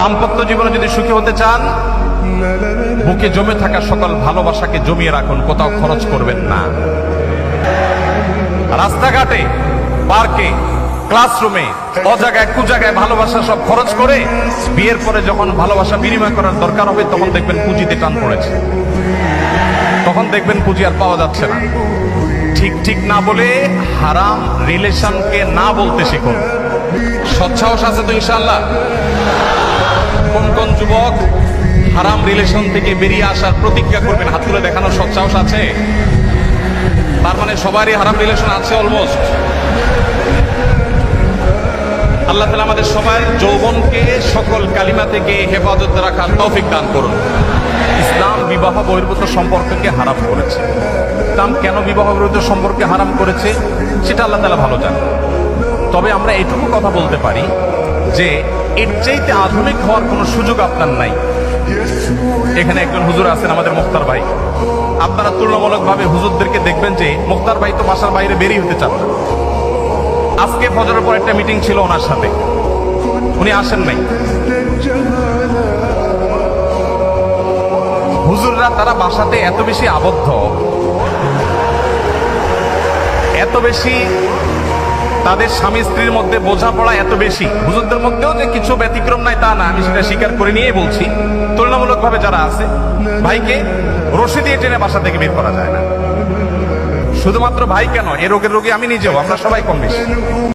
দাম্পত্য জীবনে যদি সুখী হতে চান, বুকে জমে থাকা সকল ভালোবাসাকে জমিয়ে রাখুন, কোথাও খরচ করবেন না। রাস্তাঘাটে, পার্কে, ক্লাসরুমে, অজায়গায় কুজায়গায় ভালোবাসা সব খরচ করে বিয়ের পরে যখন ভালোবাসা বিনিময় করার দরকার হবে তখন দেখবেন পুঁজিতে টান পড়েছে, তখন দেখবেন পুঁজি আর পাওয়া যাচ্ছে না। ঠিক ঠিক না বলে হারাম রিলেশনকে না বলতে শিখুন। সৎসাহস আছে তো ইনশাআল্লাহ? কোন কোন যুবক হারাম রিলেশন থেকে বেরিয়ে আসার প্রতিজ্ঞা করবেন? হাত তুলে দেখানোর সৎসাহস আছে? তার মানে সবারই হারাম রিলেশন আছে অলমোস্ট। আল্লাহ তাআলা আমাদের সবার যৌবনকে সকল কালিমা থেকে হেফাজত রাখার তৌফিক দান করুন। ইসলাম বিবাহ বহির্ভূত সম্পর্ককে হারাম করেছে। ইসলাম কেন বিবাহ বহির্ভূত সম্পর্কে হারাম করেছে সেটা আল্লাহ তাআলা ভালো জানেন। তবে আমরা এইটুকু কথা বলতে পারি যে এর চাইতে আধুনিক হওয়ার কোনো সুযোগ আপনার নাই। এখানে একজন হুজুর আছেন আমাদের মুখতার ভাই, আপনারা তুলনামূলকভাবে হুজুরদেরকে দেখবেন যে মুখতার ভাই তো বাসার বাইরে বেরিয়ে হতে চান না। আজকে ফজরের পর একটা মিটিং ছিল ওনার সাথে, উনি আসেন নাই। হুজুররা তারা বাসাতে এত বেশি আবদ্ধ, এত বেশি তাদের স্বামী স্ত্রীর মধ্যে বোঝাপড়া এত বেশি, হুজুরদের মধ্যেও যে কিছু ব্যতিক্রম নাই তা না, আমি সেটা স্বীকার করে নিয়েই বলছি। তুলনামূলকভাবে যারা আছে, ভাইকে রশি দিয়ে টেনে বাসা থেকে বের করা যায় না। শুধুমাত্র ভাই কেন, এ রোগের রোগী আমি নিজেও, আমরা সবাই কম বেশি।